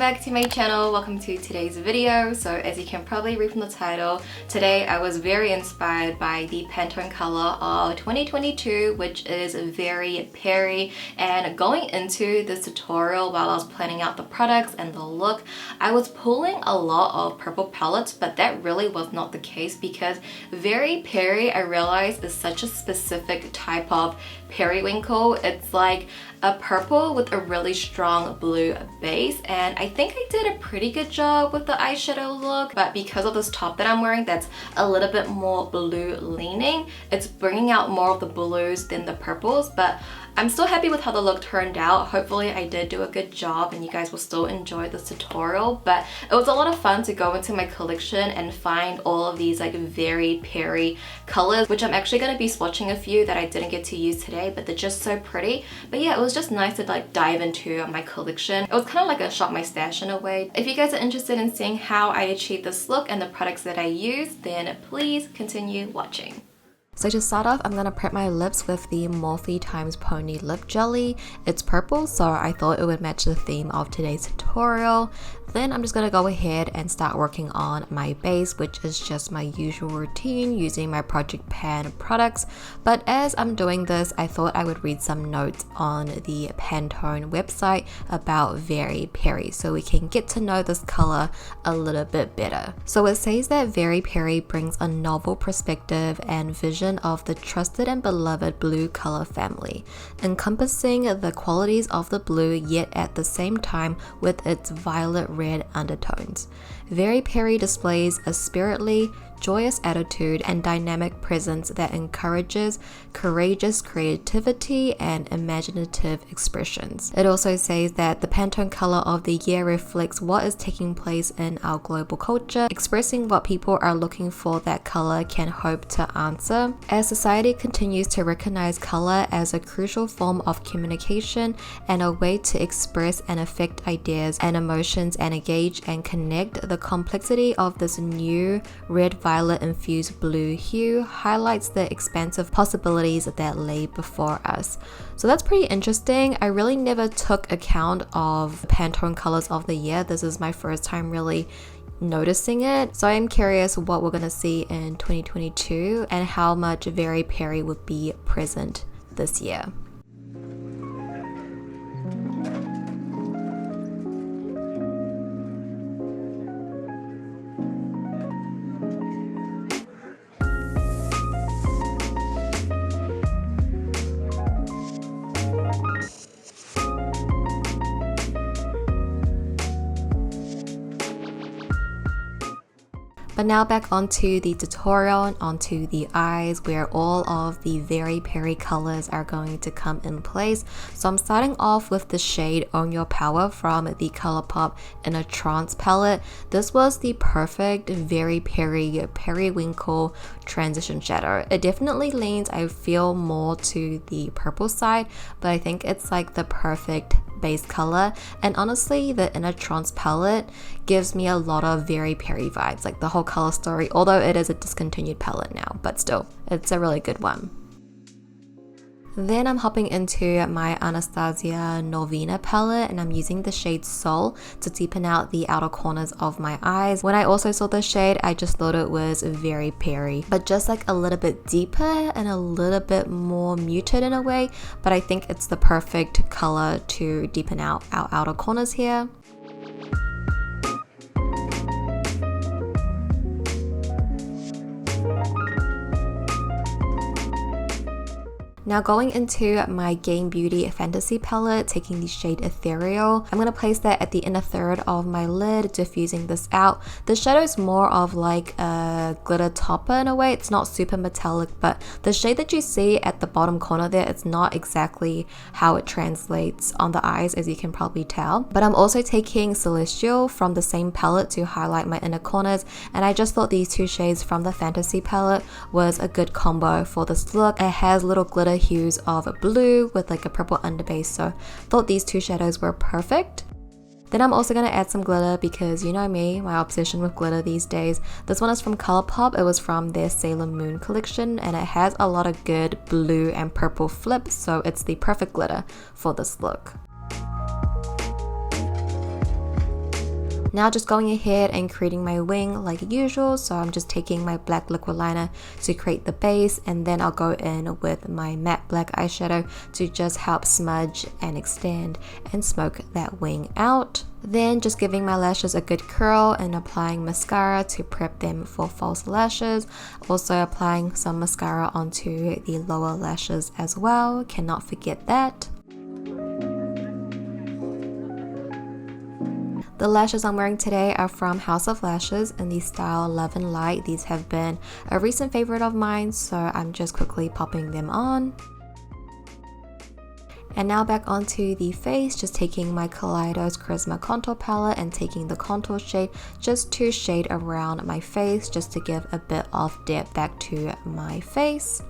back to my channel. Welcome to today's video. So as you can probably read from the title, today I was very inspired by the Pantone color of 2022, which is Very Peri. And going into this tutorial while I was planning out the products and the look, I was pulling a lot of purple palettes, but that really was not the case because Very Peri, I realized, is such a specific type of periwinkle. It's like a purple with a really strong blue base, and I think I did a pretty good job with the eyeshadow look, but because of this top that I'm wearing that's a little bit more blue leaning, it's bringing out more of the blues than the purples, but I'm still happy with how the look turned out. Hopefully I did do a good job and you guys will still enjoy this tutorial, but it was a lot of fun to go into my collection and find all of these like Very Peri colors, which I'm actually going to be swatching a few that I didn't get to use today, but they're just so pretty. But yeah, it was just nice to like dive into my collection. It was kind of like a shop my stash in a way. If you guys are interested in seeing how I achieved this look and the products that I use, then please continue watching. So to start off, I'm going to prep my lips with the Morphe x Pony Lip Jelly. It's purple, so I thought it would match the theme of today's tutorial. Then I'm just going to go ahead and start working on my base, which is just my usual routine using my Project Pan products. But as I'm doing this, I thought I would read some notes on the Pantone website about Very Peri so we can get to know this color a little bit better. So it says that Very Peri brings a novel perspective and vision of the trusted and beloved blue color family, encompassing the qualities of the blue yet at the same time with its violet red undertones. Very Peri displays a spiritedly joyous attitude and dynamic presence that encourages courageous creativity and imaginative expressions. It also says that the Pantone color of the year reflects what is taking place in our global culture, expressing what people are looking for that color can hope to answer. As society continues to recognize color as a crucial form of communication and a way to express and affect ideas and emotions and engage and connect, the complexity of this new red-violet infused blue hue highlights the expansive possibilities that lay before us. So that's pretty interesting. I really never took account of Pantone colors of the year. This is my first time really noticing it. So I am curious what we're going to see in 2022 and how much Very Peri would be present this year. But now back onto the tutorial and onto the eyes where all of the Very Peri colors are going to come in place. So I'm starting off with the shade Own Your Power from the ColourPop in a Trance palette. This was the perfect Very Peri periwinkle transition shadow. It definitely leans, I feel, more to the purple side, but I think it's like the perfect base color. And honestly, the Inner Trance palette gives me a lot of Very Peri vibes, like the whole color story, although it is a discontinued palette now, but still, it's a really good one. Then I'm hopping into my Anastasia Norvina palette and I'm using the shade Soul to deepen out the outer corners of my eyes. When I also saw this shade, I just thought it was Very Peri, but just like a little bit deeper and a little bit more muted in a way, but I think it's the perfect color to deepen out our outer corners here. Now going into my Game Beauty Fantasy palette, taking the shade Ethereal, I'm going to place that at the inner third of my lid, diffusing this out. The shadow is more of like a glitter topper in a way. It's not super metallic, but the shade that you see at the bottom corner there, it's not exactly how it translates on the eyes, as you can probably tell. But I'm also taking Celestial from the same palette to highlight my inner corners, and I just thought these two shades from the Fantasy palette was a good combo for this look. It has little glitter hues of blue with like a purple underbase, so thought these two shadows were perfect. Then I'm also going to add some glitter because you know me, my obsession with glitter these days. This one is from ColourPop. It was from their Sailor Moon collection and it has a lot of good blue and purple flips, so it's the perfect glitter for this look. Now just going ahead and creating my wing like usual. So I'm just taking my black liquid liner to create the base, and then I'll go in with my matte black eyeshadow to just help smudge and extend and smoke that wing out. Then just giving my lashes a good curl and applying mascara to prep them for false lashes. Also applying some mascara onto the lower lashes as well, cannot forget that. The lashes I'm wearing today are from House of Lashes in the style Love and Light. These have been a recent favorite of mine, so I'm just quickly popping them on. And now back onto the face, just taking my Kaleidos Charisma Contour Palette and taking the contour shade just to shade around my face, just to give a bit of depth back to my face.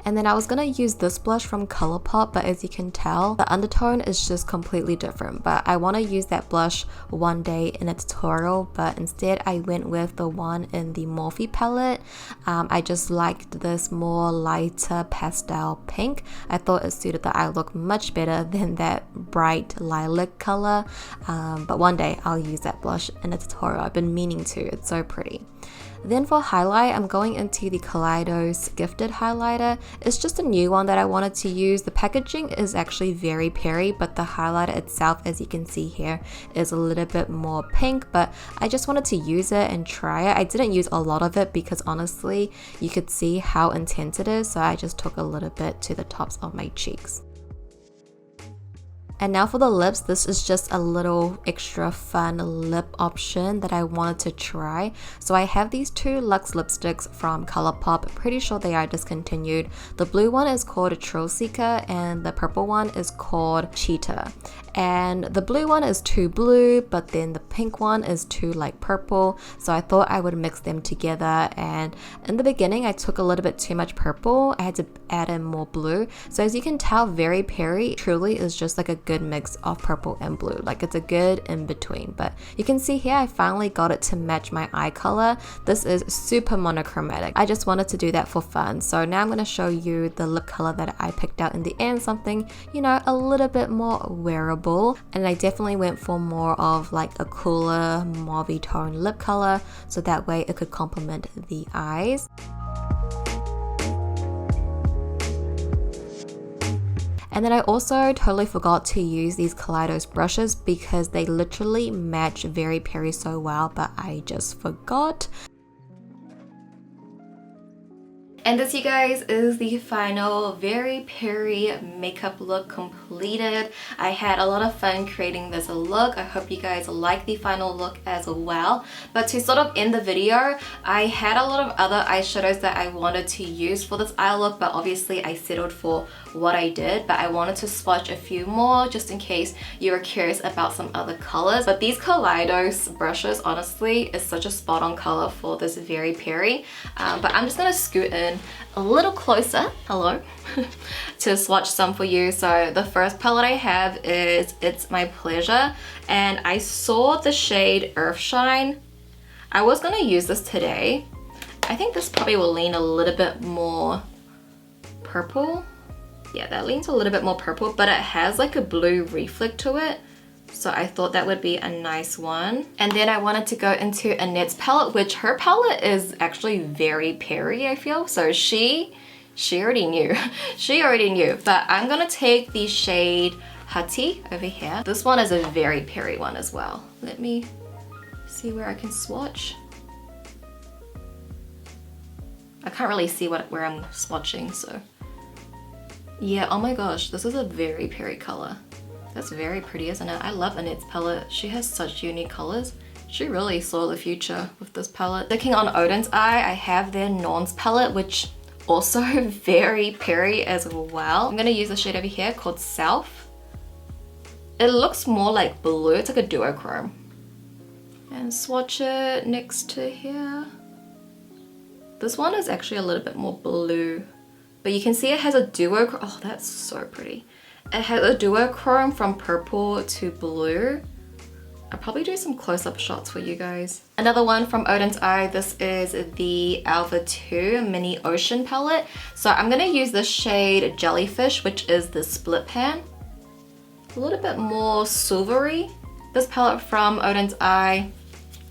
And then I was gonna use this blush from Colourpop, but as you can tell, the undertone is just completely different. But I want to use that blush one day in a tutorial, but instead I went with the one in the Morphe palette. I just liked this more lighter pastel pink. I thought it suited the eye look much better than that bright lilac color. But one day I'll use that blush in a tutorial. I've been meaning to, it's so pretty. Then for highlight, I'm going into the Kaleidos Gifted Highlighter. It's just a new one that I wanted to use. The packaging is actually very peri, but the highlighter itself, as you can see here, is a little bit more pink, but I just wanted to use it and try it. I didn't use a lot of it because honestly, you could see how intense it is, so I just took a little bit to the tops of my cheeks. And now for the lips, this is just a little extra fun lip option that I wanted to try. So I have these two Luxe lipsticks from Colourpop. Pretty sure they are discontinued. The blue one is called Thrill Seeker and the purple one is called Cheetah. And the blue one is too blue, but then the pink one is too like purple. So I thought I would mix them together, and in the beginning I took a little bit too much purple. I had to add in more blue. So as you can tell, Very Peri truly is just like a good mix of purple and blue. Like it's a good in between. But you can see here I finally got it to match my eye color. This is super monochromatic. I just wanted to do that for fun. So now I'm going to show you the lip color that I picked out in the end, something, you know, a little bit more wearable. And I definitely went for more of like a cooler mauve tone lip color, so that way it could complement the eyes. And then I also totally forgot to use these Kaleidos brushes because they literally match Very Peri so well, but I just forgot. And this, you guys, is the final Very Peri makeup look completed. I had a lot of fun creating this look. I hope you guys like the final look as well. But to sort of end the video, I had a lot of other eyeshadows that I wanted to use for this eye look, but obviously I settled for what I did. But I wanted to swatch a few more just in case you were curious about some other colors. But these Kaleidos brushes, honestly, is such a spot on color for this Very Peri. But I'm just gonna scoot in a little closer, hello, to swatch some for you. So the first palette I have is It's My Pleasure, and I saw the shade Earthshine. I was gonna use this today. I think this probably will lean a little bit more purple. Yeah, that leans a little bit more purple, but it has like a blue reflect to it. So I thought that would be a nice one. And then I wanted to go into Annette's palette, which her palette is actually very peri, I feel. So she already knew. She already knew. But I'm gonna take the shade Hati over here. This one is a very peri one as well. Let me see where I can swatch. I can't really see where I'm swatching, so. Yeah, oh my gosh, this is a very peri color. That's very pretty, isn't it? I love Annette's palette. She has such unique colors. She really saw the future with this palette. Sticking on Odin's eye, I have their Norns palette, which also very peri as well. I'm gonna use a shade over here called South. It looks more like blue. It's like a duochrome. And swatch it next to here. This one is actually a little bit more blue, but you can see it has a duochrome. Oh, that's so pretty. It has a duochrome from purple to blue. I'll probably do some close-up shots for you guys. Another one from Odin's Eye, this is the Alpha 2 Mini Ocean palette. So I'm gonna use the shade Jellyfish, which is the split pan. a little bit more silvery. This palette from Oden's Eye,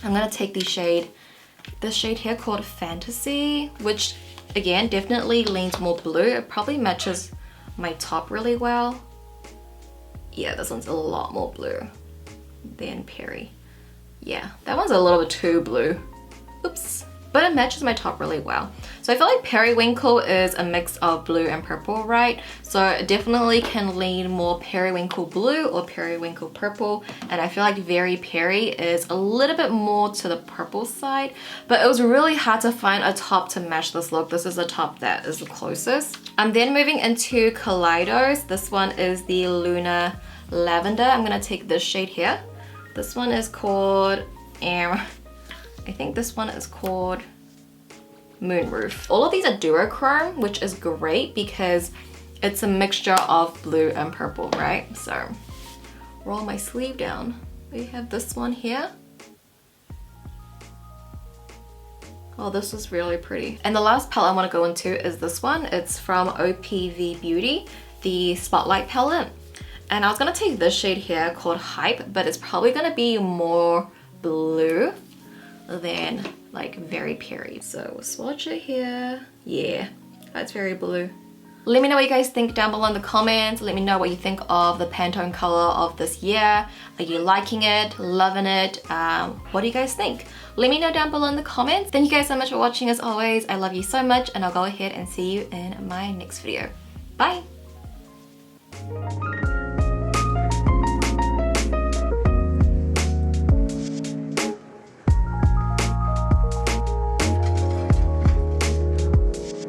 I'm gonna take this shade here called Fantasy, which again definitely leans more blue. It probably matches my top really well. Yeah, this one's a lot more blue than Peri. Yeah, that one's a little bit too blue. Oops. But it matches my top really well. So I feel like Periwinkle is a mix of blue and purple, right? So it definitely can lean more Periwinkle blue or Periwinkle purple. And I feel like Very Peri is a little bit more to the purple side. But it was really hard to find a top to match this look. This is the top that is the closest. I'm then moving into Kaleidos. This one is the Lunar Lavender. I'm gonna take this shade here. This one is called I think this one is called Moonroof. All of these are duochrome, which is great because it's a mixture of blue and purple, right? So roll my sleeve down. We have this one here. Oh, this is really pretty. And the last palette I want to go into is this one. It's from OPV Beauty, the Spotlight palette. And I was gonna take this shade here called Hype, but it's probably gonna be more blue than like Very Peri. So we'll swatch it here. Yeah, that's very blue. Let me know what you guys think down below in the comments. Let me know what you think of the Pantone color of this year. Are you liking it? Loving it? What do you guys think? Let me know down below in the comments. Thank you guys so much for watching as always. I love you so much and I'll go ahead and see you in my next video. Bye!